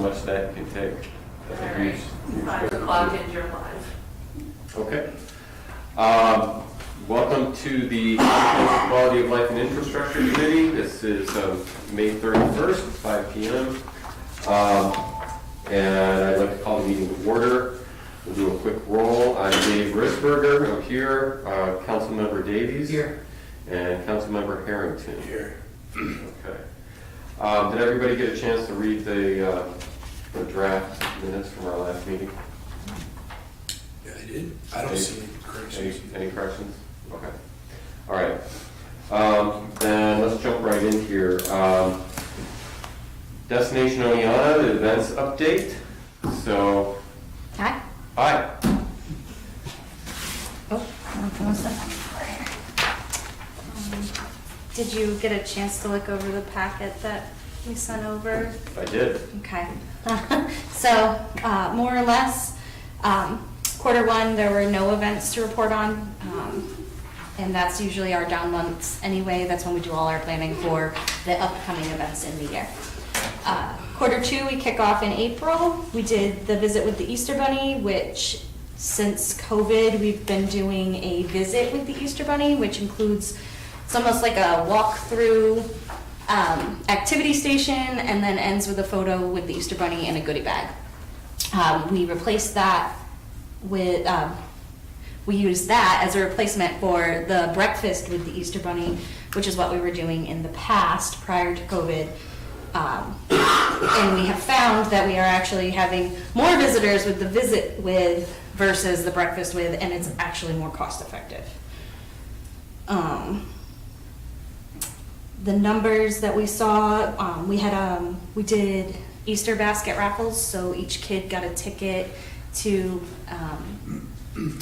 much that can take. That's a huge, huge 5 o'clock and you're live. Okay. Welcome to the Quality of Life and Infrastructure Committee. This is May 31st, 5 p.m. And I'd like to call the meeting to order. We'll do a quick roll. I'm Dave Risberger. I'm here. Councilmember Davies. Here. And Councilmember Harrington. Here. Okay. Did everybody get a chance to read the draft minutes from our last meeting? Yeah, I did. I don't see any corrections. Any corrections? Okay. All right. Then let's jump right in here. Destination Oneonta, the events update. So. Hi. Hi. Oh, did you get a chance to look over the packet that we sent over? I did. Okay. So, more or less, Q1, there were no events to report on. And that's usually our down months anyway. That's when we do all our planning for the upcoming events in the year. Q2, we kick off in April. We did the visit with the Easter Bunny, which since COVID, we've been doing a visit with the Easter Bunny, which includes, it's almost like a walk-through activity station, and then ends with a photo with the Easter Bunny and a goodie bag. We replaced that with, we used that as a replacement for the breakfast with the Easter Bunny, which is what we were doing in the past prior to COVID. And we have found that we are actually having more visitors with the visit with versus the breakfast with, and it's actually more cost effective. The numbers that we saw, we did Easter basket raffles, so each kid got a ticket to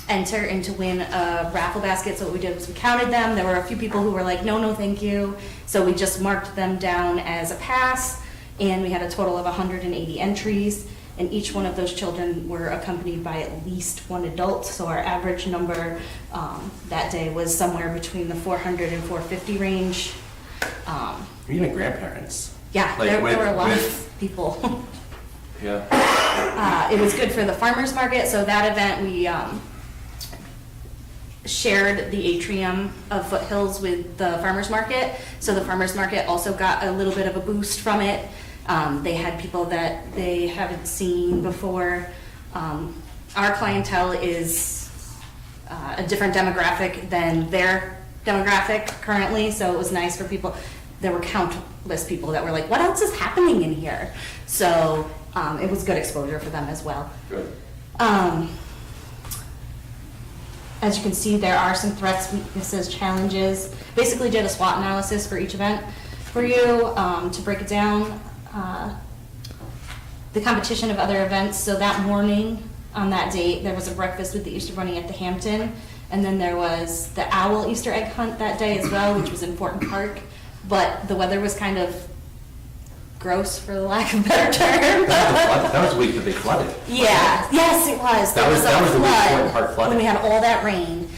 enter and to win a raffle basket. So what we did was we counted them. There were a few people who were like, no, thank you. So we just marked them down as a pass, and we had a total of 180 entries, and each one of those children were accompanied by at least one adult. So our average number that day was somewhere between the 400 and 450 range. Even grandparents. Yeah, Like there were a lot with- of people. Yeah. It was good for the farmer's market, so that event we shared the atrium of Foothills with the farmer's market. So the farmer's market also got a little bit of a boost from it. They had people that they haven't seen before. Our clientele is a different demographic than their demographic currently, so it was nice for people. There were countless people that were like, what else is happening in here? So it was good exposure for them as well. Good. As you can see, there are some threats, weaknesses, challenges. Basically did a SWOT analysis for each event for you to break it down. The competition of other events, so that morning on that date, there was a breakfast with the Easter Bunny at the Hampton, and then there was the owl Easter egg hunt that day as well, which was in Fortin Park, but the weather was kind of gross, for the lack of a better term. That was the week that they flooded. Yeah, yes, it was. That was the week Fortin Park flooded. When we had all that rain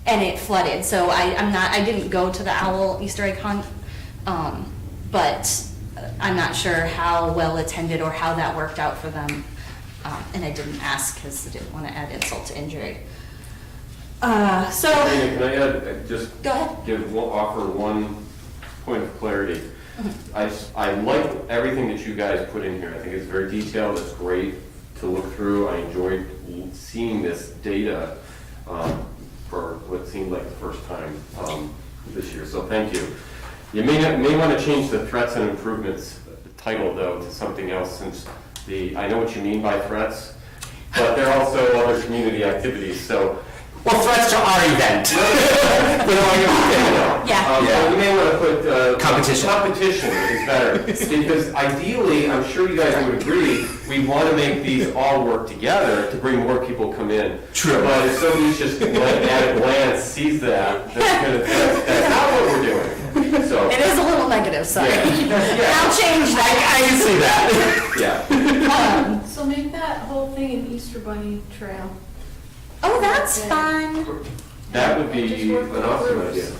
and it flooded. So I didn't go to the owl Easter egg hunt, but I'm not sure how well attended or how that worked out for them. And I didn't ask because I didn't want to add insult to injury. Can I add, just Go ahead. offer one point of clarity? I like everything that you guys put in here. I think it's very detailed. It's great to look through. I enjoyed seeing this data for what seemed like the first time this year. So thank you. You may want to change the threats and improvements title though to something else, since I know what you mean by threats, but there are also other community activities. So. Well, threats to our event. Yeah. You may want to put Competition. Competition is better, because ideally, I'm sure you guys would agree, we want to make these all work together to bring more people come in. True. But if somebody's just at a glance sees that's not what we're doing. So It is a little negative, sorry. Yeah. I'll change that. I can see that. yeah, So make that whole thing an Easter Bunny trail. Oh, that's fun. that would be an awesome idea.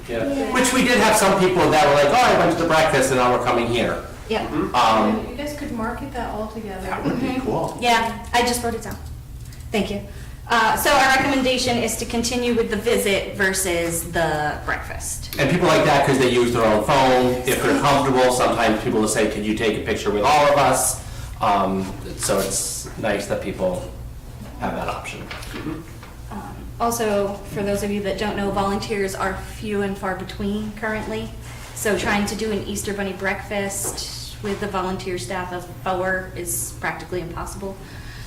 Yeah. Which we did have some people that were like, oh, I went to the breakfast and now we're coming here. Yep. You guys could market that all together. That would be cool. Yeah, I just wrote it down. Thank you. So our recommendation is to continue with the visit versus the breakfast. And people like that because they use their own phone. If they're comfortable, sometimes people will say, could you take a picture with all of us? So it's nice that people have that option. Also, for those of you that don't know, volunteers are few and far between currently. So trying to do an Easter Bunny breakfast with the volunteer staff of 4 is practically impossible.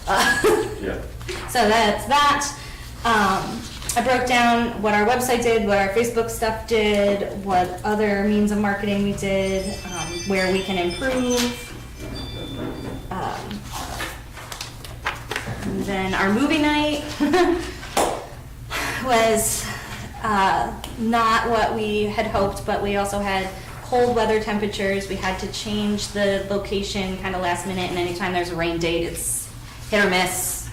Yeah. So that's that. I broke down what our website did, what our Facebook stuff did, what other means of marketing we did, where we can improve. And then our movie night was not what we had hoped, but we also had cold weather temperatures. We had to change the location kind of last minute, and anytime there's a rain date, it's hit or miss.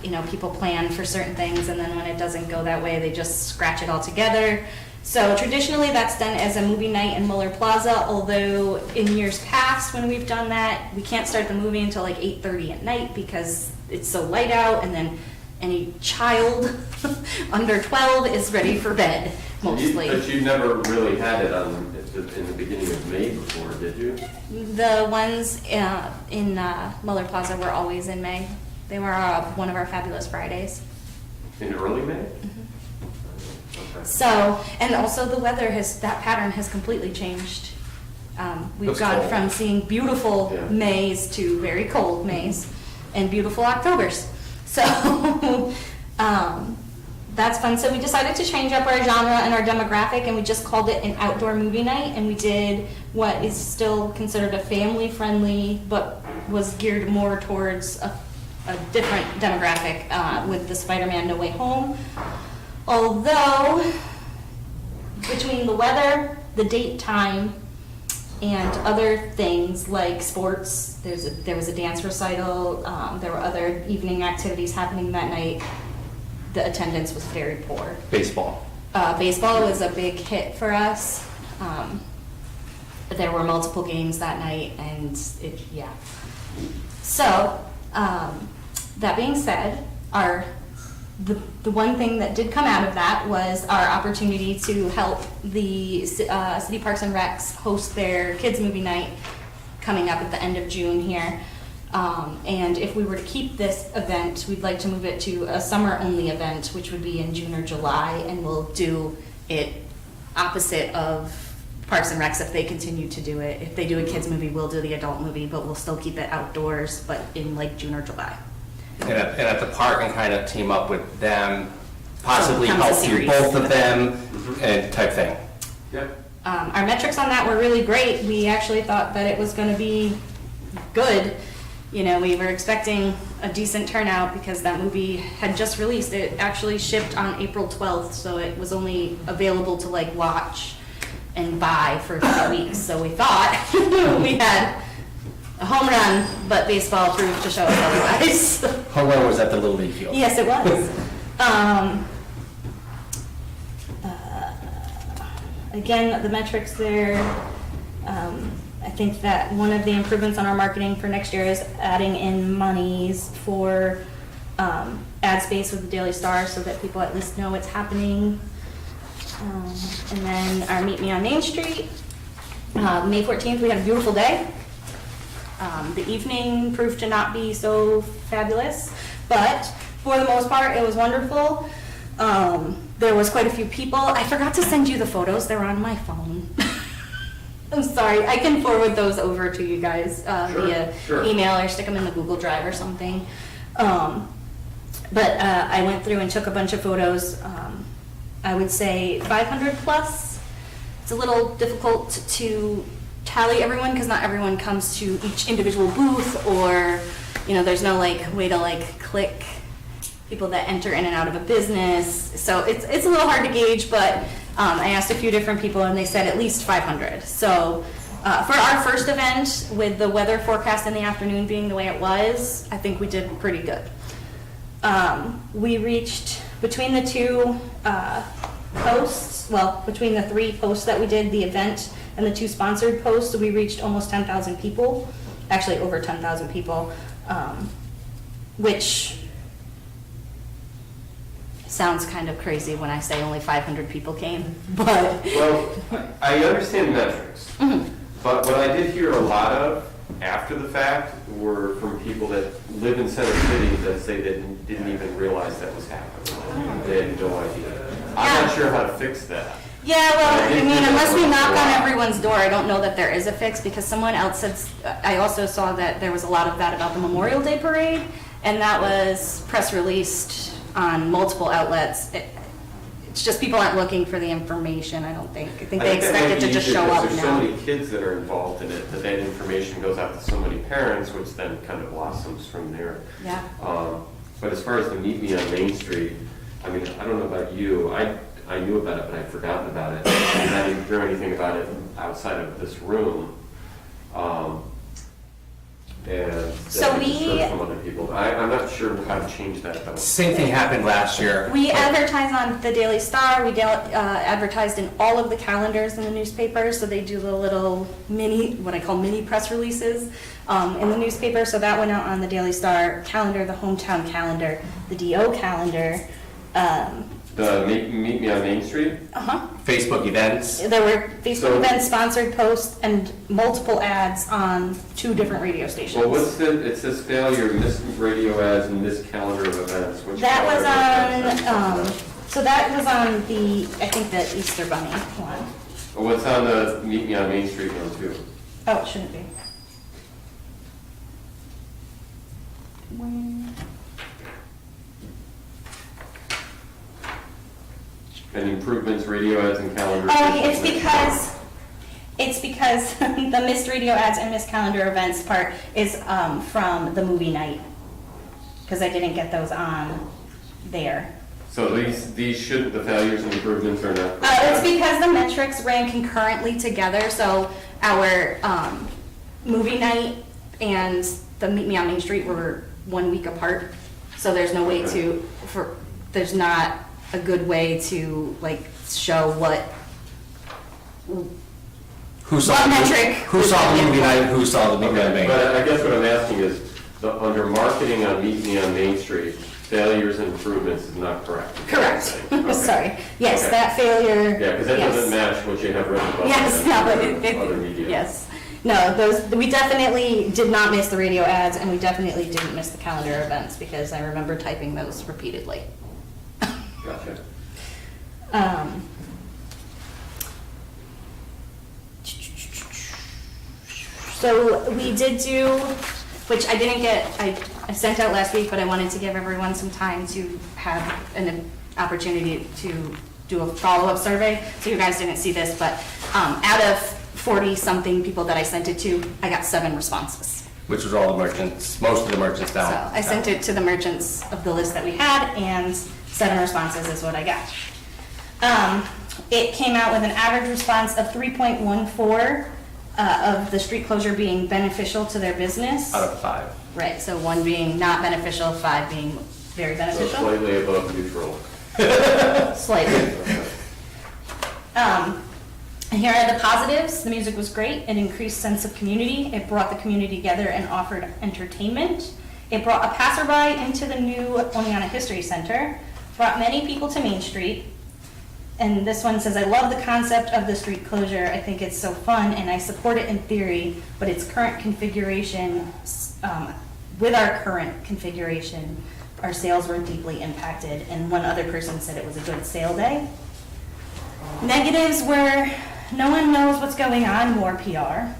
You know, people plan for certain things, and then when it doesn't go that way, they just scratch it all together. So traditionally, that's done as a movie night in Muller Plaza, although in years past, when we've done that, we can't start the movie until like 8:30 at night because it's so light out, and then any child under 12 is ready for bed, mostly. But you never really had it in the beginning of May before, did you? The ones in Muller Plaza were always in May. They were one of our fabulous Fridays. In early May? Mm-hmm. Okay. So, and also the weather that pattern has completely changed. We've Looks gone cold. from seeing beautiful Yeah. Mays to very cold Mays and beautiful Octobers. So, that's fun. So we decided to change up our genre and our demographic, and we just called it an outdoor movie night, and we did what is still considered a family-friendly, but was geared more towards a different demographic with the Spider-Man No Way Home. Although, between the weather, the date time, and other things like sports, there was a dance recital, there were other evening activities happening that night, the attendance was very poor. Baseball. Baseball was a big hit for us. There were multiple games that night, and yeah. So, that being said, the one thing that did come out of that was our opportunity to help the City Parks and Recs host their kids movie night coming up at the end of June here. And if we were to keep this event, we'd like to move it to a summer-only event, which would be in June or July, and we'll do it opposite of Parks and Recs if they continue to do it. If they do a kids movie, we'll do the adult movie, but we'll still keep it outdoors, but in like June or July. And at the park and kind of team up with them, possibly So it becomes a help do series. both of them and type thing. Yeah. Our metrics on that were really great. We actually thought that it was going to be good. You know, we were expecting a decent turnout because that movie had just released. It actually shipped on April 12th, so it was only available to like watch and buy for 3 weeks. So we thought we had a home run, but baseball proved to show us otherwise. Home run was at the Little League field. Yes, it was. Again, the metrics there, I think that one of the improvements on our marketing for next year is adding in monies for ad space with the Daily Star so that people at least know it's happening. And then our Meet Me on Main Street. May 14th, we had a beautiful day. The evening proved to not be so fabulous, but for the most part, it was wonderful. There was quite a few people. I forgot to send you the photos. They're on my phone. I'm sorry. I can forward those over to you guys via sure. email or stick them in the Google Drive or something. But I went through and took a bunch of photos. I would say 500 plus. It's a little difficult to tally everyone because not everyone comes to each individual booth, or there's no way to click people that enter in and out of a business. So it's a little hard to gauge, but I asked a few different people and they said at least 500. So for our first event, with the weather forecast in the afternoon being the way it was, I think we did pretty good. We reached, between the two posts, between the 3 posts that we did, the event and the 2 sponsored posts, we reached almost 10,000 people, actually over 10,000 people, which sounds kind of crazy when I say only 500 people came, but. Well, I understand metrics, but what I did hear a lot of after the fact were from people that live in center cities that say they didn't even realize that was happening. They had no idea. I'm not sure how to fix that. Yeah, well, I didn't mean, think unless that we was knock a on lot. everyone's door, I don't know that there is a fix, because someone else said, I also saw that there was a lot of that about the Memorial Day Parade, and that was press released on multiple outlets. It's just people aren't looking for the information, I don't think. I think they that expect might it to be just easier show because up there's so now. many kids that are involved in it, that information goes out to so many parents, which then kind of blossoms from there. Yeah. But as far as the Meet Me on Main Street, I mean, I don't know about you, I knew about it, but I'd forgotten about it. And I didn't hear anything about it outside of this room. And So then I just we- heard from other people. I'm not sure how to change that though. Same thing happened last year. We advertise on the Daily Star, we advertised in all of the calendars in the newspaper, so they do the little mini, what I call mini press releases in the newspaper, so that went out on the Daily Star calendar, the hometown calendar, the DO calendar. The Meet Me on Main Street? Uh-huh. Facebook events. There were Facebook So- events, sponsored posts, and multiple ads on 2 different radio stations. Well, it says failure, missed radio ads and missed calendar of events. Which That was calendar is that? on, so that was on the, I think the Easter Bunny one. What's on the Meet Me on Main Street one too? Oh, it shouldn't be. And improvements, radio ads and calendar. Oh, it's because the missed radio ads and missed calendar events part is from the movie night. Because I didn't get those on there. So these shouldn't, the failures and improvements are not. It's because the metrics ran concurrently together, so our movie night and the Meet Me on Main Street were 1 week apart. So there's no way there's not a good way to like show what. Who saw What the metric? Who saw the movie night? Who saw the movie Okay, night? but I guess what I'm asking is, under marketing on Meet Me on Main Street, failures and improvements is not correct. Correct. Okay. Sorry. Yes, Okay. that failure. Yeah, because that yes. doesn't match what you have written about. Yes, no, but Other media. yes. No, we definitely did not miss the radio ads, and we definitely didn't miss the calendar events, because I remember typing those repeatedly. Gotcha. So we did do, which I didn't get, I sent out last week, but I wanted to give everyone some time to have an opportunity to do a follow-up survey. So you guys didn't see this, but out of 40-something people that I sent it to, I got 7 responses. Which was all the merchants, most of the merchants So down. I sent it to the merchants of the list that we had, and 7 responses is what I got. It came out with an average response of 3.14 of the street closure being beneficial to their business. Out of 5. Right, so 1 being not beneficial, 5 being very So beneficial. slightly above neutral. Slightly. Okay. And here are the positives. The music was great. It increased sense of community. It brought the community together and offered entertainment. It brought a passerby into the new Oneonta History Center. Brought many people to Main Street. And this one says, I love the concept of the street closure. I think it's so fun and I support it in theory, but its current configuration, with our current configuration, our sales were deeply impacted. And one other person said it was a good sale day. Negatives were, no one knows what's going on, more PR.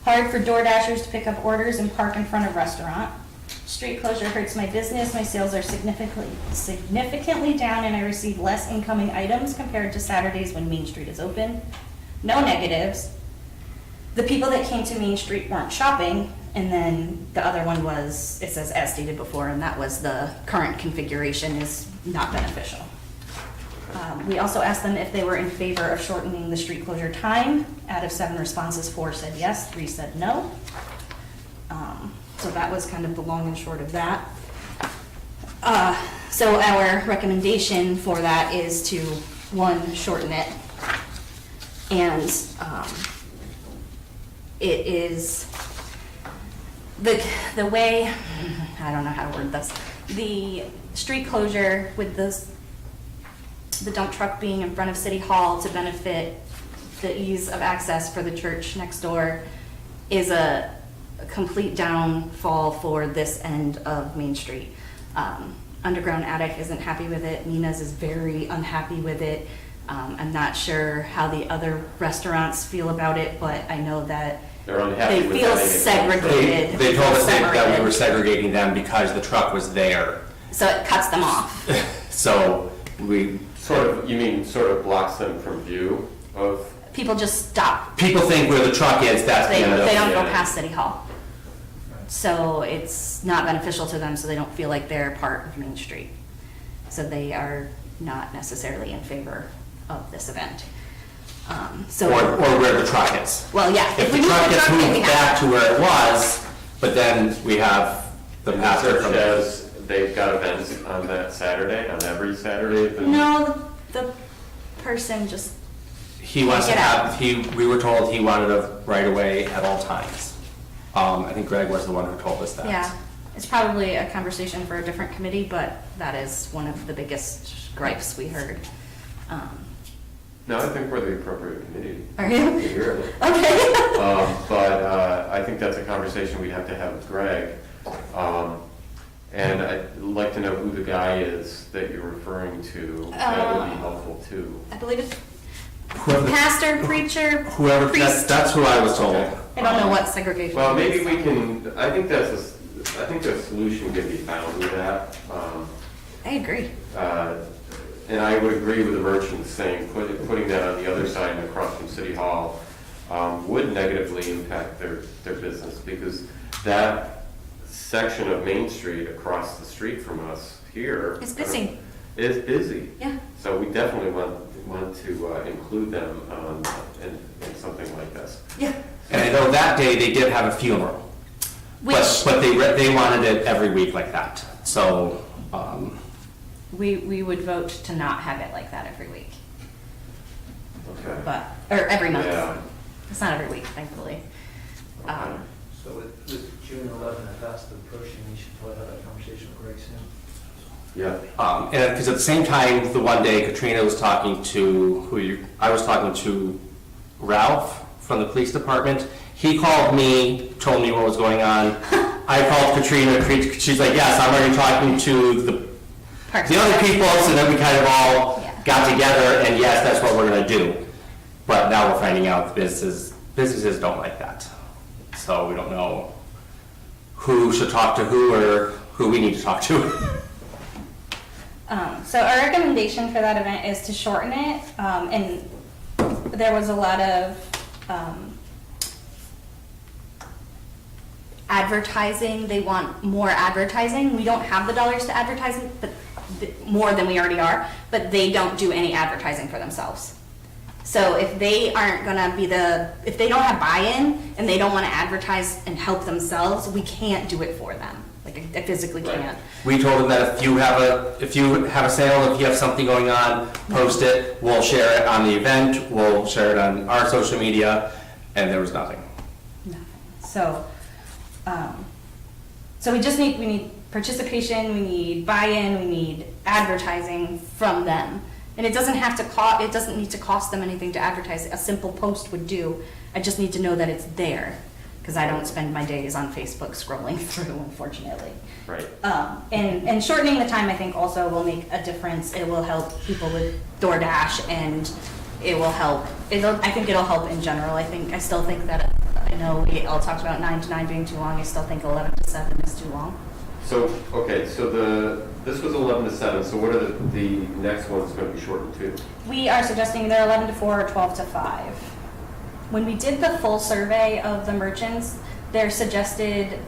Hard for Door Dashers to pick up orders and park in front of restaurant. Street closure hurts my business, my sales are significantly down and I receive less incoming items compared to Saturdays when Main Street is open. No negatives. The people that came to Main Street weren't shopping, and then the other one was, it says as stated before, and that was the current configuration is not beneficial. We also asked them if they were in favor of shortening the street closure time. Out of 7 responses, 4 said yes, 3 said no. So that was kind of the long and short of that. So our recommendation for that is to, 1, shorten it, and it is, the way, I don't know how to word this, the street closure with the dump truck being in front of City Hall to benefit the ease of access for the church next door is a complete downfall for this end of Main Street. Underground Attic isn't happy with it. Nina's is very unhappy with it. I'm not sure how the other restaurants feel about it, but I know that They're unhappy they with feel having it. segregated. They told us that we separated. were segregating them because the truck was there. So it cuts them off. So we, You mean sort of blocks them from view of, People just stop. people think where the truck is, that's the They, end of they it. don't go yeah. past City Hall. So it's not beneficial to them, so they don't feel like they're part of Main Street. So they are not necessarily in favor of this event. So, Or where the truck is. well, yeah. If we the move truck gets then we moved have- back to where it was, but then we have the and pastor such from. as they've got events on that Saturday, on every Saturday? No, the person just, He wants to Get out. have, we were told he wanted it right away at all times. I think Greg was the one who told us that. yeah. It's probably a conversation for a different committee, but that is one of the biggest gripes we heard. No, I think we're the appropriate committee. Are you? to hear it. Okay. But I think that's a conversation we'd have to have with Greg. And I'd like to know who the guy is that you're referring to. That would be helpful too. I believe it's Whoever, pastor, preacher, whoever, priest. that's who I was told. Okay. I don't know what segregation. Well, maybe is. we can, I think a solution can be found with that. I agree. And I would agree with the merchants saying putting that on the other side and across from City Hall would negatively impact their business because that section of Main Street across the street from us here. It's busy. Is busy. Yeah. So we definitely want to include them in something like this. Yeah. And I know that day they did have a funeral. Which But they wanted it every week like that. So, we would vote to not have it like that every week, Okay. but, or every month. Yeah. It's not every week, thankfully. Okay. So with June 11th fast approaching, we should probably have that conversation with Greg soon. Yeah. and because at the same time, the one day Katrina was talking to, I was talking to Ralph from the police department. He called me, told me what was going on. I called Katrina, she's like, yes, I'm already talking to the other people, so then we kind of all Yeah. got together, and yes, that's what we're gonna do. But now we're finding out businesses don't like that. So we don't know who should talk to who or who we need to talk to. So our recommendation for that event is to shorten it, and there was a lot of advertising. They want more advertising. We don't have the dollars to advertise it, but more than we already are, but they don't do any advertising for themselves. So if they aren't gonna be if they don't have buy-in and they don't wanna advertise and help themselves, we can't do it for them. Like, I physically Right. can't. We told them that if you have a sale, if you have something going on, post it, we'll share it on the event, we'll share it on our social media, and there was nothing. Nothing. So, so we need participation, we need buy-in, we need advertising from them. And it doesn't need to cost them anything to advertise. A simple post would do. I just need to know that it's there, because I don't spend my days on Facebook scrolling through, unfortunately. Right. And shortening the time, I think, also will make a difference. It will help people with DoorDash, and it will help. I think it'll help in general. I still think that, I know we all talked about 9 to 9 being too long. I still think 11 to 7 is too long. So, okay, so this was 11 to 7, so what are the next ones going to be shortened to? We are suggesting either 11 to 4 or 12 to 5. When we did the full survey of the merchants, their suggested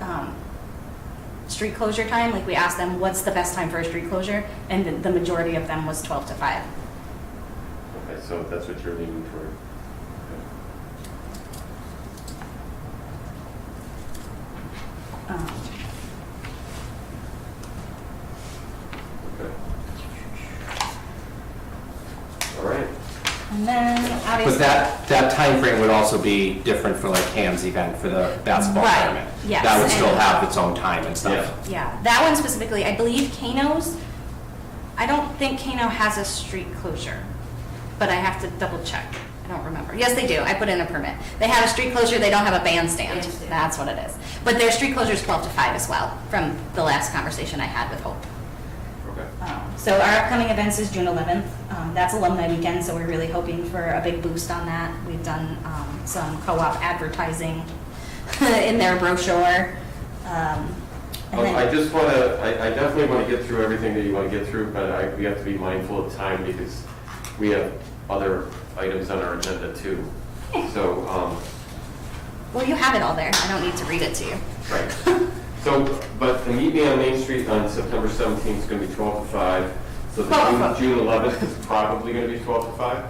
street closure time, like we asked them, what's the best time for a street closure? And the majority of them was 12 to 5. Okay, so that's what you're leaning toward. Okay. All right. And then But obviously. that timeframe would also be different for like Ham's event for the basketball Right, tournament. yes, That would still and- have its own time and stuff. Yeah. Yeah, that one specifically, I believe Kano's, I don't think Kano has a street closure, but I have to double check. I don't remember. Yes, they do. I put in a permit. They have a street closure, they don't have a bandstand. That's what it is. But their street closure is 12 to 5 as well, from the last conversation I had with Hope. Okay. So our upcoming events is June 11th. That's alumni weekend, so we're really hoping for a big boost on that. We've done some co-op advertising in their brochure. And then- I just want to, I definitely want to get through everything that you want to get through, but we have to be mindful of time because we have other items on our agenda too. So, Well, you have it all there. I don't need to read it to you. right. So, but the Meet Me on Main Street on September 17th is going to be 12 to 5. So the 12 to 5. June 11th is probably going to be 12 to 5?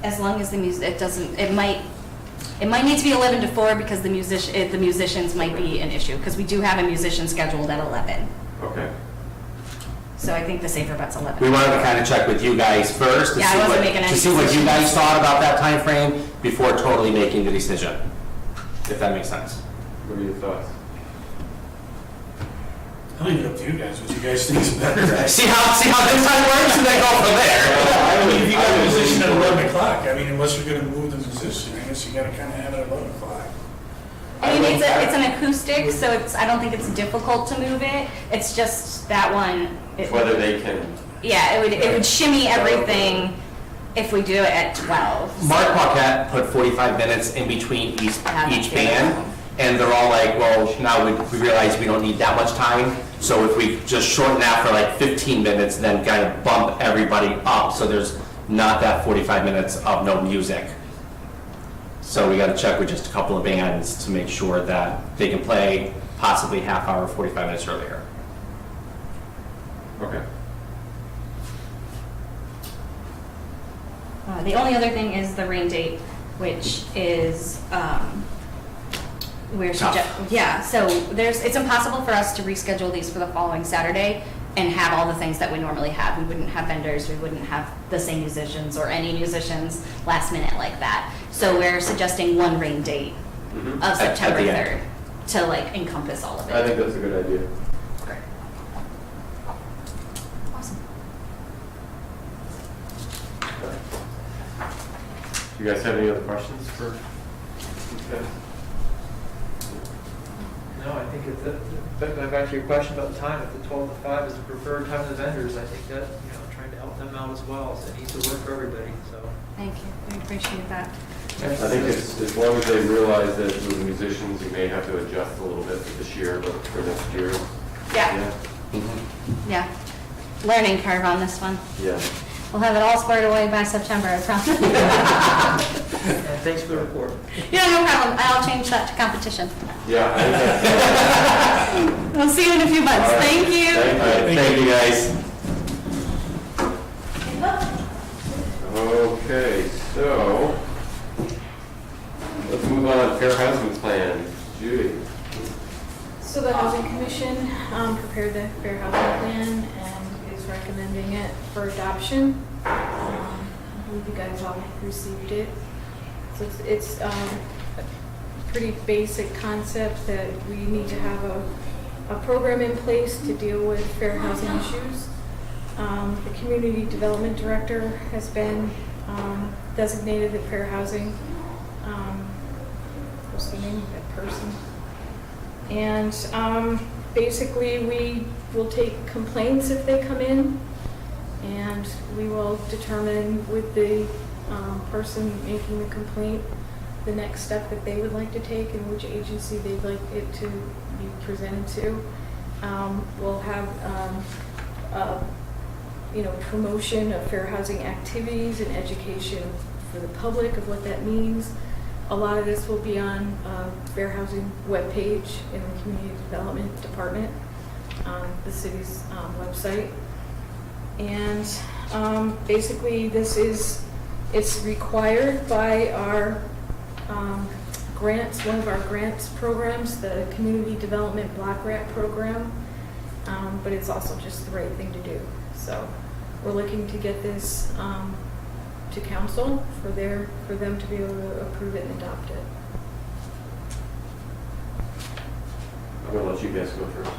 As long as the music, it doesn't, it might need to be 11 to 4 because the musicians might be an issue, because we do have a musician scheduled at 11. Okay. So I think the safer bet's 11. We wanted to kind of check with you guys first to Yeah, I see wasn't what, making any to see what you decisions. guys thought about that time frame before totally making the decision, if that makes sense. What are your thoughts? I'll leave it up to you guys, what you guys think is better. See how this time works and then go from there. I mean, if you got a musician at 11 o'clock, I mean, unless you're gonna move the musician, I guess you gotta kinda have it at 11 o'clock. I mean, it's an acoustic, so I don't think it's difficult to move it. It's just that one. Whether they can, Yeah, it would shimmy everything if we do it at 12. Mark Paquette put 45 minutes in between each Yeah. band, and they're all like, well, now we realize we don't need that much time, so if we just shorten that for like 15 minutes, then kind of bump everybody up, so there's not that 45 minutes of no music. So we gotta check with just a couple of bands to make sure that they can play possibly half hour, 45 minutes earlier. okay. The only other thing is the rain date, which is, Tough. yeah, so it's impossible for us to reschedule these for the following Saturday and have all the things that we normally have. We wouldn't have vendors, we wouldn't have the same musicians or any musicians last minute like that. So we're suggesting one rain date Mhm. of At September the 3rd end. to like encompass all of I it. think that's a good idea. Great. Awesome. Do you guys have any other questions for these guys? No, I think back to your question about the time, if the 12 to 5 is the preferred time of the vendors, I think that, trying to help them out as well, so it needs to work for everybody, so. Thank you, we appreciate that. I think it's, as long as they realize that with the musicians, you may have to adjust a little bit for this year, but for next year. Yeah, yeah. Learning curve on this one. Yeah. We'll have it all squared away by September, I promise. And thanks for the report. Yeah, no problem. I'll change that to competition. Yeah. I think We'll see you in a few months. All right. Thank you. Thank you, guys. Okay, so, let's move on, fair housing plan. Judy. So the Housing Commission prepared the Fair Housing Plan and is recommending it for adoption. I believe you guys all received it. So it's a pretty basic concept that we need to have a program in place to deal with fair housing issues. The Community Development Director has been designated the fair housing, what's the name of that person? And basically, we will take complaints if they come in, and we will determine with the person making the complaint the next step that they would like to take and which agency they'd like it to be presented to. We'll have promotion of fair housing activities and education for the public of what that means. A lot of this will be on Fair Housing webpage in the Community Development Department on the city's website. And basically it's required by our grants, one of our grants programs, the Community Development Block Grant Program, but it's also just the right thing to do. So we're looking to get this to council for them to be able to approve it and adopt it. I'm gonna let you guys go first.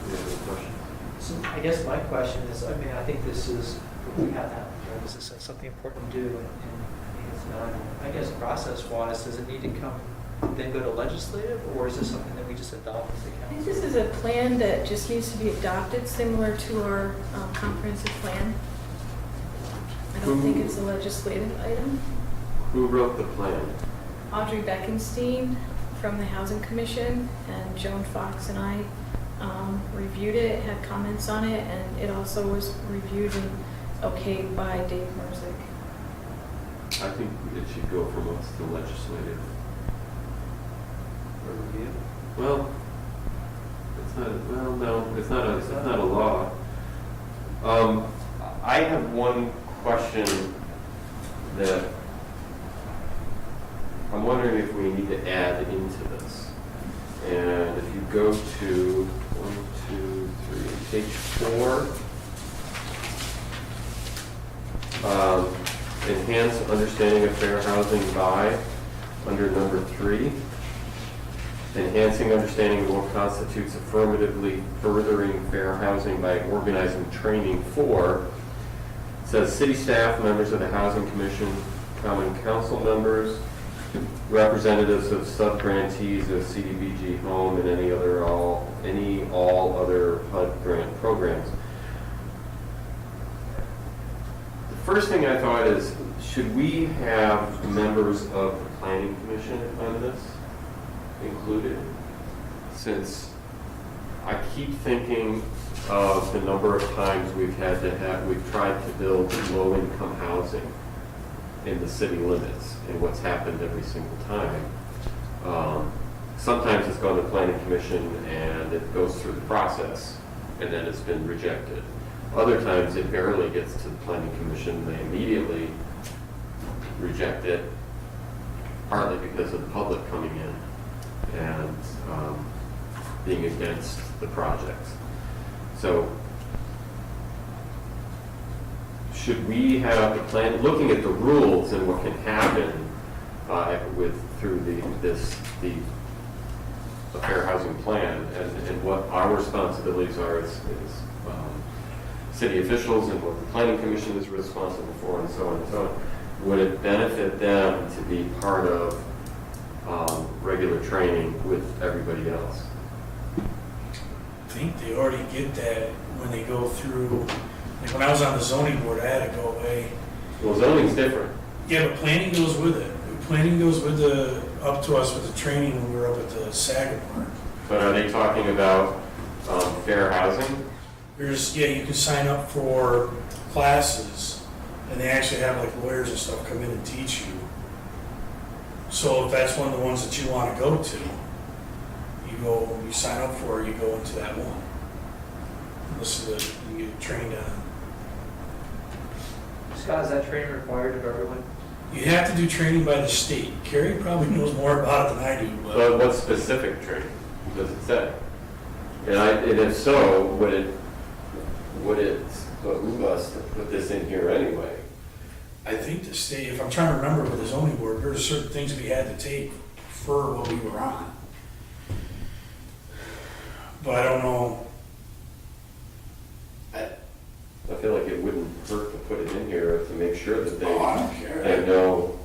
Any other questions? So I guess my question is, I mean, I think this is, we have that, this is something important to do, and I think it's not, I guess process-wise, does it need to come, then go to legislative, or is this something that we just adopt as a I think council? this is a plan that just needs to be adopted, similar to our comprehensive plan. I don't think it's a legislative item. Who wrote the plan? Audrey Beckenstein from the Housing Commission and Joan Fox and I reviewed it, had comments on it, and it also was reviewed and okayed by Dave Merzick. I think it should go from us to legislative. For review? Well, it's not, well, no, it's not a law. I have one question that I'm wondering if we need to add into this. And if you go to page 4, enhance understanding of fair housing by, under number 3, enhancing understanding of what constitutes affirmatively furthering fair housing by organizing training for, says city staff, members of the Housing Commission, common council members, representatives of sub-grantees of CDBG Home and any all other HUD grant programs. The first thing I thought is, should we have members of the Planning Commission on this included? Since I keep thinking of the number of times we've tried to build low-income housing in the city limits, and what's happened every single time. Sometimes it's gone to Planning Commission and it goes through the process, and then it's been rejected. Other times it barely gets to the Planning Commission, they immediately reject it, partly because of the public coming in and being against the projects. So, should we have the plan, looking at the rules and what can happen through the fair housing plan, and what our responsibilities are as city officials, and what the Planning Commission is responsible for, and so on and so on, would it benefit them to be part of regular training with everybody else? I think they already get that when they go through, like when I was on the zoning board, I had to go away. Well, zoning's different. Yeah, but planning goes with it. Planning goes with up to us with the training when we were up at the Sagamore. But are they talking about fair housing? You can sign up for classes, and they actually have like lawyers and stuff come in and teach you. So if that's one of the ones that you want to go to, you sign up for it, you go into that one. You get trained on. Scott, is that training required of everyone? You have to do training by the state. Carrie probably knows more about it than I do, but But what specific training does it say? And if so, would it behoove us to put this in here anyway? I think the state, if I'm trying to remember with the zoning board, there were certain things we had to take for what we were on. But I don't know. I feel like it wouldn't hurt to put it in here to make sure that Oh, I don't care. they know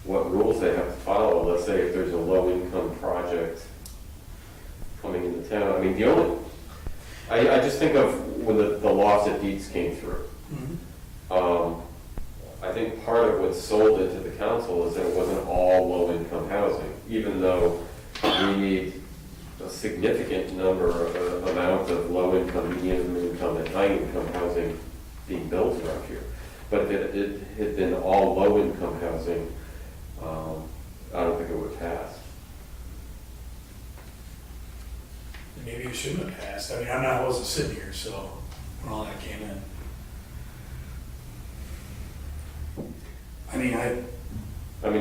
what rules they have to follow. Let's say if there's a low-income project coming into town. I mean, I just think of when the laws at Dietz came through. Mhm. I think part of what sold it to the council is that it wasn't all low-income housing, even though we need a significant amount of low-income, medium-income, and high-income housing being built around here. But if it had been all low-income housing, I don't think it would pass. Maybe it shouldn't have passed. I mean, I wasn't sitting here, so when all that came in. I mean,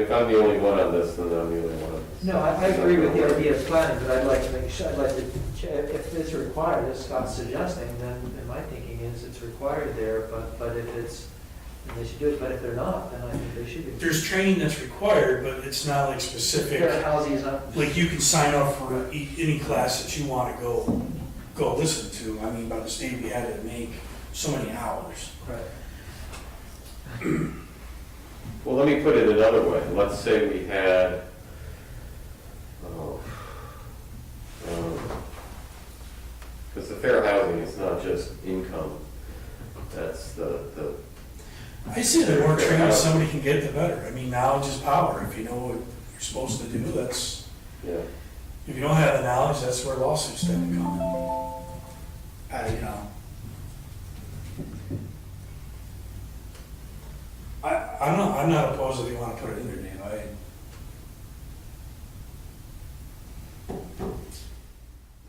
if I'm the only one on this, then I'm the only one on this. No, I agree with the idea of planning, but I'd like to make sure, if it's required, as Scott's suggesting, then my thinking is it's required there, but if it's, then they should do it, but if they're not, then I think they should be. There's training that's required, but it's not like specific. Fair housing is not. Like you can sign up for any class that you want to go listen to. I mean, by the state, we had to make so many hours. Right. Well, let me put it another way. Let's say we had, because the fair housing is not just income, that's the I say the more training somebody can get, the better. I mean, knowledge is power. If you know what you're supposed to do, that's, yeah. if you don't have the knowledge, that's where lawsuits tend to come in. I'm not opposed if you want to put it in there, Dave.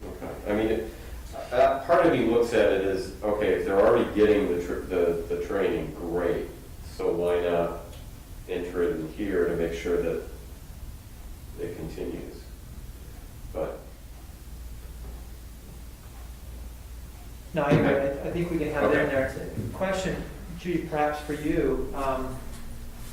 Okay, I mean, part of me looks at it as, okay, if they're already getting the training, great. So why not enter it in here to make sure that it continues? But, No, I agree. I think we can have that in Okay. there. Question, Judy, perhaps for you,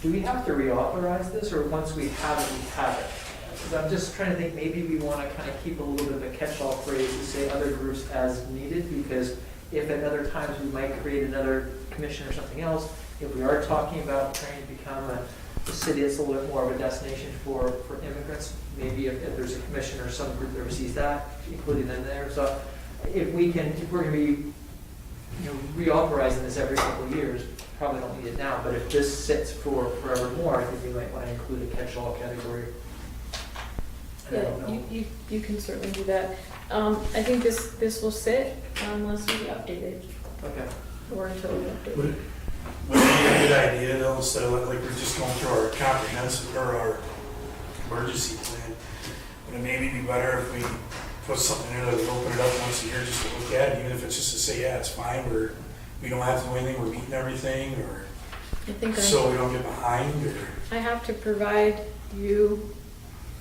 do we have to reauthorize this, or once we have it, we have it? Because I'm just trying to think, maybe we want to kind of keep a little bit of a catch-all phrase to say other groups as needed, because if at other times we might create another commission or something else, if we are talking about trying to become a city that's a little bit more of a destination for immigrants, maybe if there's a commission or some group that oversees that, including them there. So if we're going to be, reauthorizing this every couple of years, probably don't need it now, but if this sits for forevermore, I think we might want to include a catch-all category. And I don't know. You can certainly do that. I think this will sit unless we update it, Okay. or until we update Would it. it be a good idea though, instead of like we're just going through our comprehensive or our emergency plan, would it maybe be better if we put something in there that we open it up once a year just to look at it, even if it's just to say, yeah, it's fine, we don't have to do anything, we're meeting everything, or I think so we don't get behind, or? I have to provide you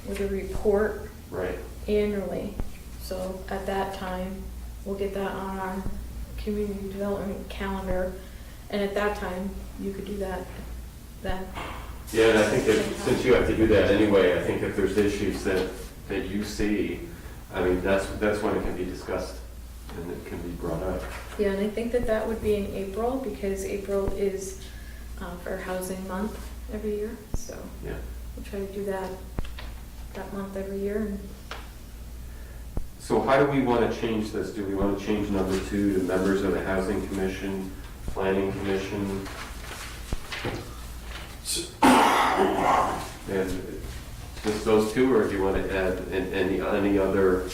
with a report right, annually. So at that time, we'll get that on our community development calendar. And at that time, you could do that then. yeah, and I think that since you have to do that anyway, I think if there's issues that you see, I mean, that's when it can be discussed and it can be brought up. Yeah, and I think that would be in April, because April is Fair Housing Month every year. So Yeah. we'll try to do that month every year. And So how do we want to change this? Do we want to change number 2 to members of the Housing Commission, Planning Commission? And just those 2, or do you want to add any other?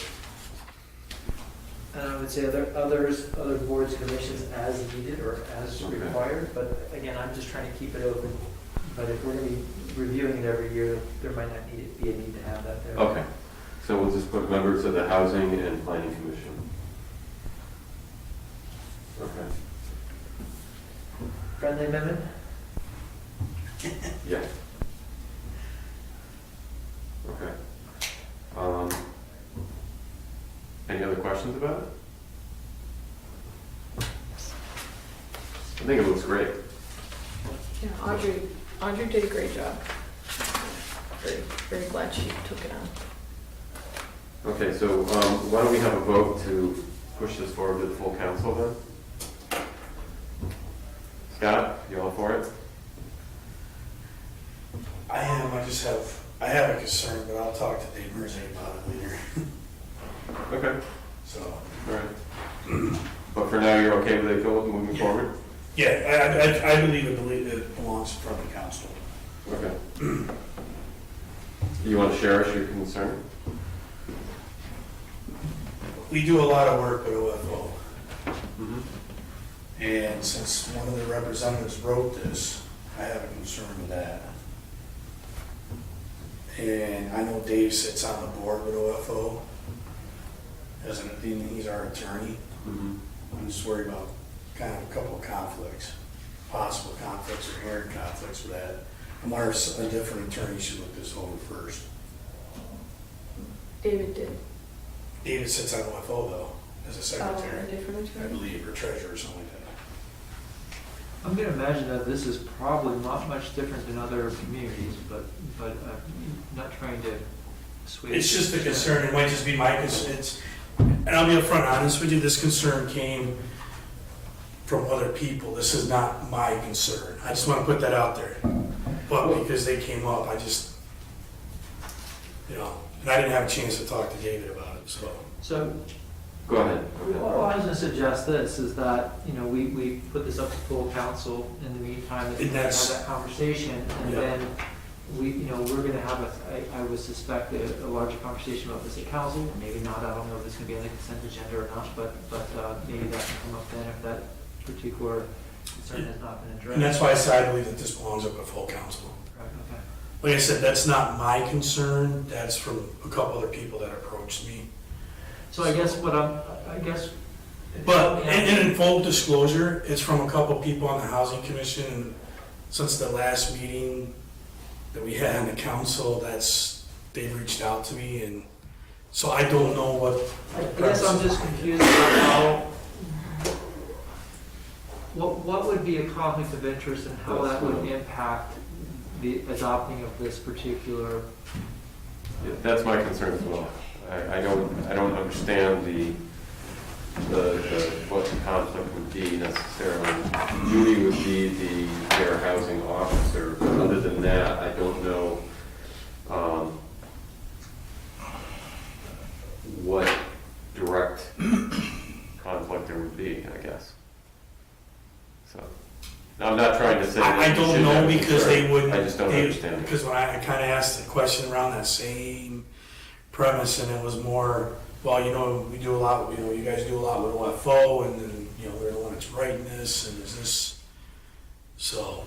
And I would say other boards, commissions as needed or as Okay. required, but again, I'm just trying to keep it open. But if we're going to be reviewing it every year, there might not be a need to have that there. Okay, so we'll just put members of the Housing and Planning Commission. Okay, Friendly amendment? yeah. Okay. Any other questions about it? I think it looks great. yeah, Audrey did a great job. Very, very glad she took it on. Okay, so why don't we have a vote to push this forward to the full council then? Scott, you all for it? I am, I have a concern, but I'll talk to Dave Mersey about it later, Okay, so. all right. But for now, you're okay with it, Philip, moving forward? Yeah, I believe it belongs in front of the council. Okay. You want to share us your concern? We do a lot of work with OFO, Mm-hmm. and since one of the representatives wrote this, I have a concern with that. And I know Dave sits on the board with OFO, he's our attorney. Mm-hmm. I'm just worried about kind of a couple of conflicts, possible conflicts or hearing conflicts with that. And why a different attorney should look this over first. David did. David sits on OFO though, as a Oh, secretary, a different I attorney? believe, or treasurer or something like that. I'm gonna imagine that this is probably not much different than other communities, but not trying to sway. It's just a concern, it might just be my concern, and I'll be upfront honest with you, this concern came from other people, this is not my concern, I just wanna put that out there. But because they came up, I just, and I didn't have a chance to talk to David about it, so. So, Go ahead. well, I was gonna suggest this, is that, we put this up to full council in the meantime, that we And have that's- that conversation, and Yeah. then we're gonna have I would suspect a larger conversation about this at council, maybe not, I don't know if it's gonna be on the consent agenda or not, but maybe that can come up then if that particular concern has not been addressed. And that's why I said I believe that this belongs up at full council. Right, okay. Like I said, that's not my concern, that's from a couple other people that approached me. So I guess But, and in full disclosure, it's from a couple people on the housing commission, and since the last meeting that we had on the council, they've reached out to me, and so I don't know what. I guess I'm just confused about what would be a conflict of interest and how that would impact the adopting of this particular. Yeah, that's my concern as well. I don't understand what the conflict would be necessarily. Judy would be the fair housing officer, but other than that, I don't know what direct conflict there would be, I guess. So, now, I'm not trying to say that I you don't shouldn't have know a because concern. they wouldn't. I just don't understand it. Because when I kind of asked the question around that same premise, and it was more, well, we do a lot, you guys do a lot with OFO, and then, they're the one that's writing this, and is this, so.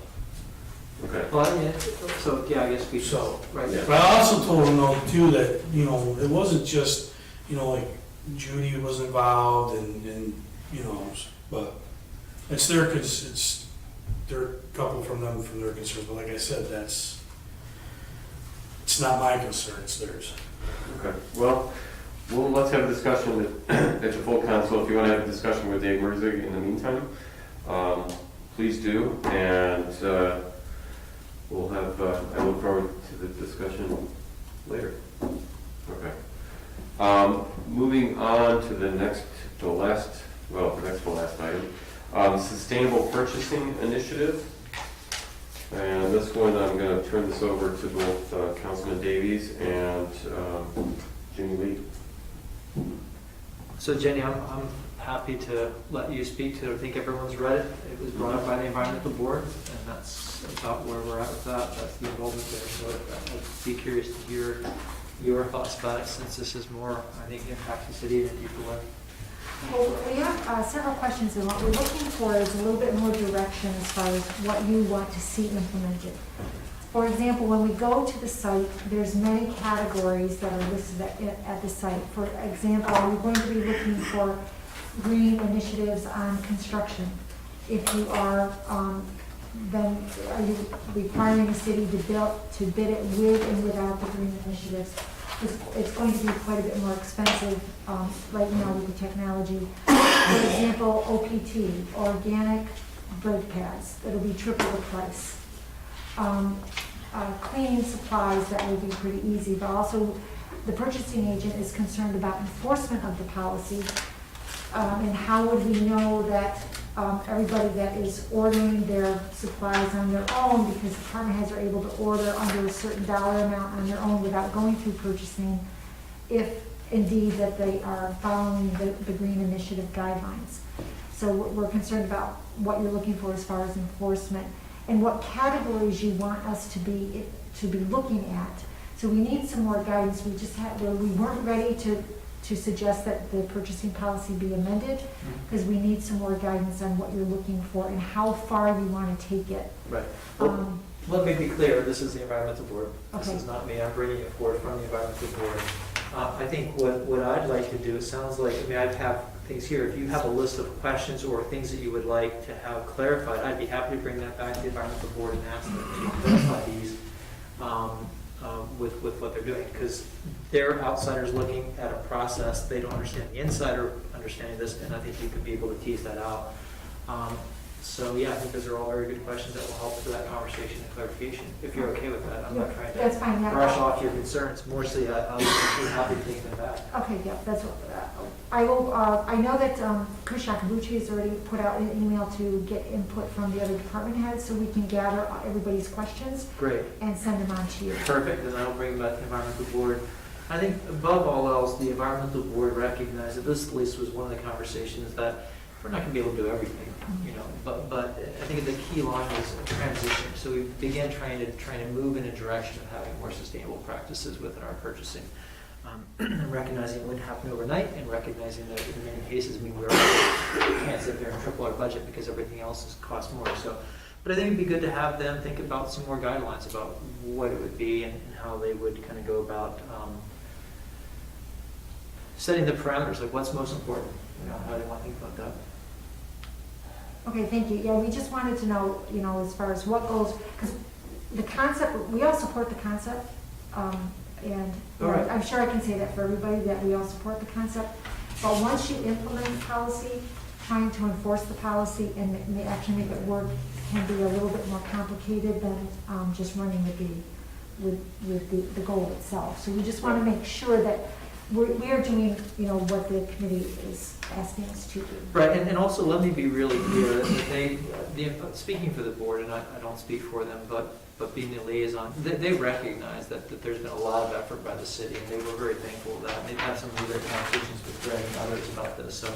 Okay. Well, yeah, so, yeah, I guess we should, So, right. yeah. But I also told them though too that, it wasn't just, like Judy was involved and, but it's there are a couple from their concerns, but like I said, it's not my concern, it's theirs. Okay, well, let's have a discussion at the full council. If you want to have a discussion with Dave Merzig in the meantime, please do, and we'll have, I look forward to the discussion later. Okay. Moving on to the next to last item, Sustainable Purchasing Initiative. And this one, I'm going to turn this over to both Councilman Davies and Jimmy Lee. So Jenny, I'm happy to let you speak to it. I think everyone's read it. It was brought up by the environmental board, and that's about where we're at with that. That's the involvement there. So I'd be curious to hear your thoughts about it, since this is more, I think, impacts the city than people would. Well, we have several questions, and what we're looking for is a little bit more direction as far as what you want to see implemented. For example, when we go to the site, there's many categories that are listed at the site. For example, we're going to be looking for green initiatives on construction. If you are, then are you requiring the city to bid it with and without the green initiatives? It's going to be quite a bit more expensive right now with the technology. For example, OPT, organic brake pads, that'll be triple the price. Cleaning supplies, that will be pretty easy, but also the purchasing agent is concerned about enforcement of the policy. And how would we know that everybody that is ordering their supplies on their own, because department heads are able to order under a certain dollar amount on their own without going through purchasing, if indeed that they are following the Green Initiative guidelines. So we're concerned about what you're looking for as far as enforcement and what categories you want us to be looking at. So we need some more guidance. We weren't ready to suggest that the purchasing policy be amended, because we need some more guidance on what you're looking for and how far you want to take it. Right. Well, let me be clear, this is the environmental board. This Okay. is not me, I'm bringing it forward from the environmental board. I think what I'd like to do, it sounds like, I have things here, if you have a list of questions or things that you would like to have clarified, I'd be happy to bring that back to the environmental board and ask them to clarify these. with what they're doing, because they're outsiders looking at a process, they don't understand the insider understanding this, and I think you could be able to tease that out. So, yeah, I think those are all very good questions that will help for that conversation and clarification, if you're okay with that. I'm not trying That's fine, to yeah. brush off your concerns, mostly I'll be happy to take them back. Okay, yeah, that's what, I will, I know that Chris Yakabuchi has already put out an email to get input from the other department heads, so we can gather everybody's questions Great. and send them on to you. Perfect, and I'll bring back the environmental board. I think above all else, the environmental board recognized that this at least was one of the conversations that we're not gonna be able to do everything, you know, but I think the key line was transition. So we began trying to move in a direction of having more sustainable practices within our purchasing. And recognizing it wouldn't happen overnight, and recognizing that in many cases, we can't sit there and triple our budget because everything else is cost more. So, but I think it'd be good to have them think about some more guidelines about what it would be and how they would kind of go about setting the parameters, like what's most important, you know, how they want to think about that. Okay, thank you. Yeah, we just wanted to know, you know, as far as what goes, because the concept, we all support the concept, and All right. I'm sure I can say that for everybody, that we all support the concept. But once you implement the policy, trying to enforce the policy and actually make it work can be a little bit more complicated than just running with the goal itself. So we just want to make sure that we are doing, you know, what the committee is asking us to do. Right, and also let me be really clear that speaking for the board, and I don't speak for them, but being the liaison, they recognize that there's been a lot of effort by the city, and they were very thankful of that. And they've had some really great conversations with Greg and others about this. So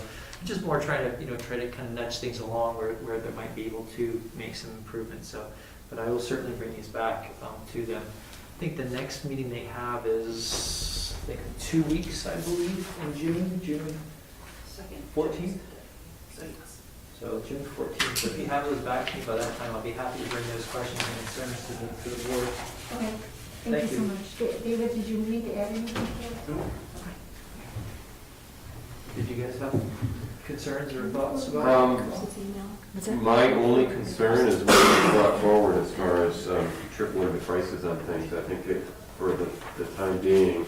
just more trying to, try to kind of nudge things along where they might be able to make some improvements. So, but I will certainly bring these back to them. I think the next meeting they have is, I think, 2 weeks, I believe, in June 14th? So June 14th. So if you have those back to me by that time, I'll be happy to bring those questions and concerns to the board. Okay, thank you so much. David, did you need to add anything to that? Did you guys have concerns or thoughts about it? Chris's email. My only concern is what you brought forward as far as tripling the prices on things. I think that for the time being,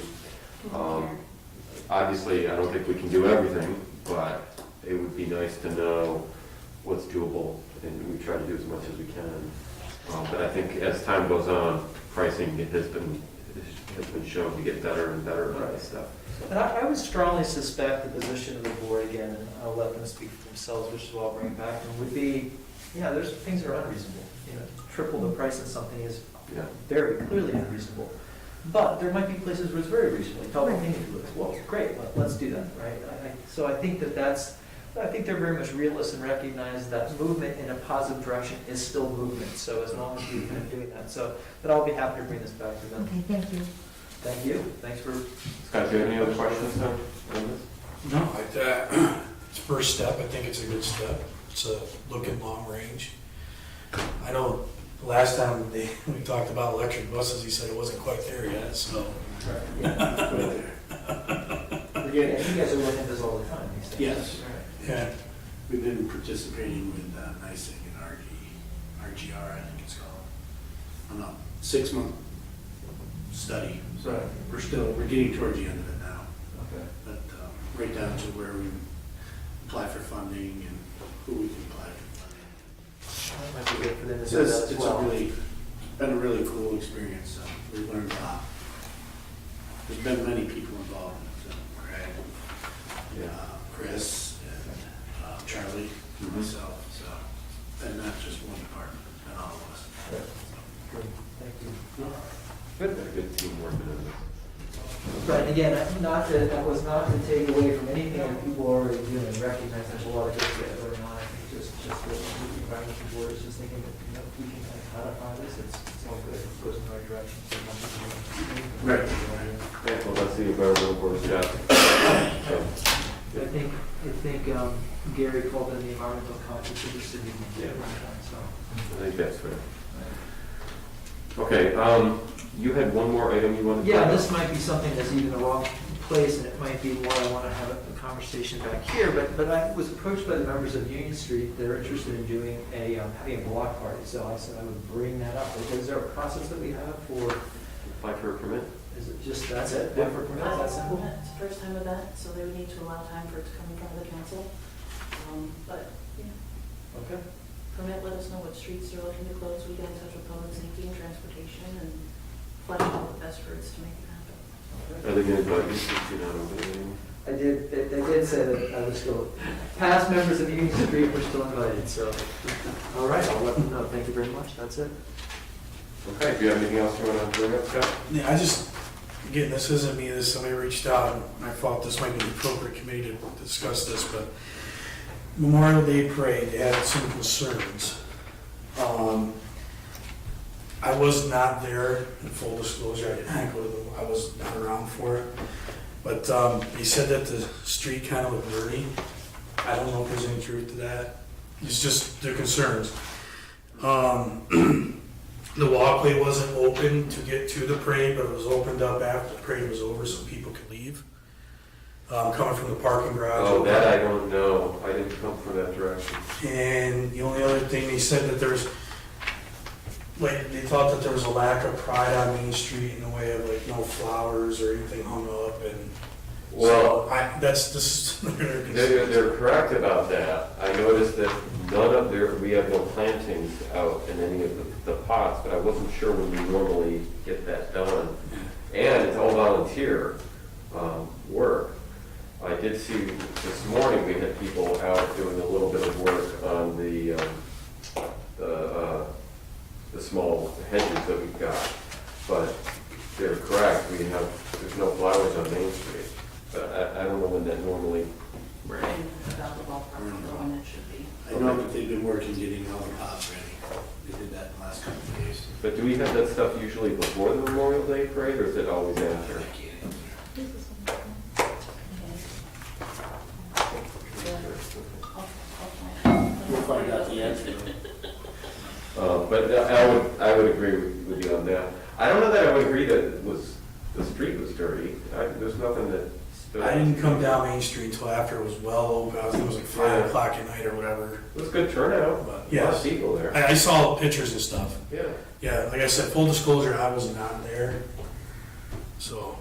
obviously, I don't think we can do everything, but it would be nice to know what's doable, and we try to do as much as we can. But I think as time goes on, pricing has been shown to get better and better at this stuff. And I would strongly suspect the position of the board, again, and I'll let them speak for themselves, which is what I'll bring back, and would be, there's things that are unreasonable. Triple the price of something is very clearly unreasonable. But there might be places where it's very reasonable. Public opinion looks, well, great, let's do that, right? So I think I think they're very much realists and recognize that movement in a positive direction is still movement. So as long as we're kind of doing that. So, but I'll be happy to bring this back to them. Okay, thank you. Thank you. Thanks for. Scott, do you have any other questions on this? No, it's a first step. I think it's a good step. It's a look at long range. I know last time we talked about electric buses, he said it wasn't quite there yet, so. Yeah, and you guys are looking at this all the time. these days. Yes. Right. Yeah. We've been participating with NICEAG and RGR, I think it's called, on a 6-month study. So we're getting towards the end of it now. Okay. But right down to where we apply for funding and who we can apply for funding. That might be good for them to So do that as it's well. been a really cool experience. We've learned a lot. There's been many people involved, so Greg, Chris, and Charlie, and myself, so, and not just one department, and all of us. Good. Thank you. Good. Got a good team working on this. But again, that was not to take away from anything that people are already doing. Recognize there's a lot of good stuff going on. I think just the environmental board is just thinking that if we can kind of codify this, it's all good. It goes in the right direction. So Right. Yeah, well, that's the environmental board's job. I think Gary called in the environmental conscience of the city. So. I think that's fair. Okay, you had one more item you wanted to? Yeah, this might be something that's even the wrong place, and it might be more I want to have a conversation back here, but I was approached by the members of Union Street that are interested in doing having a block party, so I said I would bring that up. Is there a process that we have for apply for a permit? Is it just, that's it? Apply for a permit, is that simple? It's the first time with that, so they would need to allow time for it to come in front of the council. But, yeah, Okay. permit, let us know what streets they're looking to close. We get in touch with public safety and transportation and flesh out the best routes to make it happen. Are they gonna invite you since you're not over there anymore? I did, they did say that I was still, past members of Union Street were still invited, so. All right, I'll let them know. Thank you very much. That's it. Okay, do you have anything else you wanna bring up, Scott? Yeah, again, this isn't me, this, somebody reached out, and I thought this might be the appropriate committee to discuss this, but Memorial Day Parade, they had some concerns. I was not there, in full disclosure, I didn't go to I was not around for it, but they said that the street kind of looked dirty. I don't know if there's any truth to that, it's just their concerns. The walkway wasn't open to get to the parade, but it was opened up after the parade was over so people could leave. Coming from the parking garage. Oh, that I don't know. I didn't come from that direction. And the only other thing, they said that there's, like, they thought that there was a lack of pride on Main Street in the way of like no flowers or anything hung up and. Well, So this is. they're correct about that. I noticed that none of we have no plantings out in any of the pots, but I wasn't sure when we normally get that done. And it's all volunteer work. I did see this morning, we had people out doing a little bit of work on the small hedges that we've got. But they're correct, there's no flowers on Main Street. But I don't know when that normally. Right. About the ballpark for when it should be. I know that they've been working getting all the pots ready. They did that in the last couple of days. But do we have that stuff usually before the Memorial Day Parade, or is it always I after? can't answer. We'll find out the answer. But I would agree with you on that. I don't know that I would agree that the street was dirty. There's nothing that stood out. I didn't come down Main Street until after it was well open. I think it was like 5 o'clock at night or whatever. It was a good turnout, But a lot yes, of people there. I saw pictures and stuff. Yeah. Yeah, like I said, full disclosure, I was not there. So,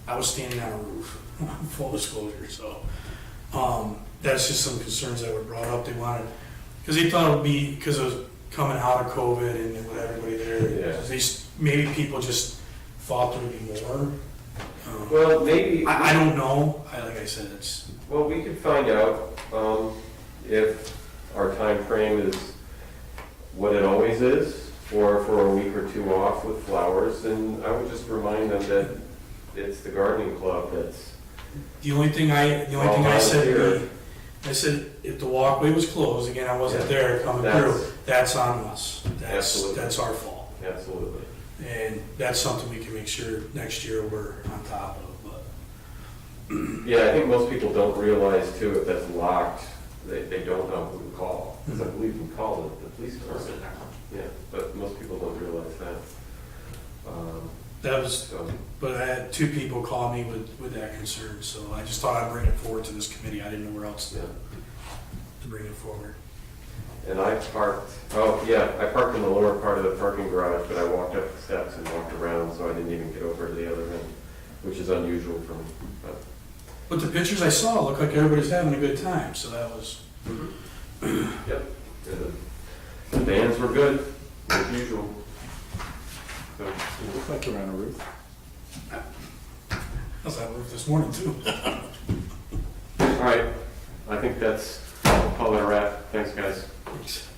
I was standing on a roof, full disclosure, so. That's just some concerns that were brought up. They wanted, because they thought it would be, because it was coming out of COVID and with everybody there. Yeah. Maybe people just thought there would be more. Well, maybe. I don't know. Like I said, it's, Well, we could find out if our time frame is what it always is, or for a week or two off with flowers. And I would just remind them that it's the gardening club that's. the only thing I said if the walkway was closed, again, I wasn't there coming through, that's on us. Absolutely. That's our fault. Absolutely. And that's something we can make sure next year we're on top of, but. Yeah, I think most people don't realize too, if that's locked, they don't know who to call. Because I believe we call it the police department. Yeah, but most people don't realize that. That was, So, but I had 2 people call me with that concern, so I just thought I'd bring it forward to this committee. I didn't know where else yeah. to bring it forward. And I parked in the lower part of the parking garage, but I walked up the steps and walked around, so I didn't even get over to the other end, which is unusual for me. But the pictures I saw looked like everybody's having a good time, so that was. Yep. And the bands were good, as usual. So, It looks like you're on a roof. I was at work this morning too. all right, I think we'll call it a wrap. Thanks, guys. Thanks.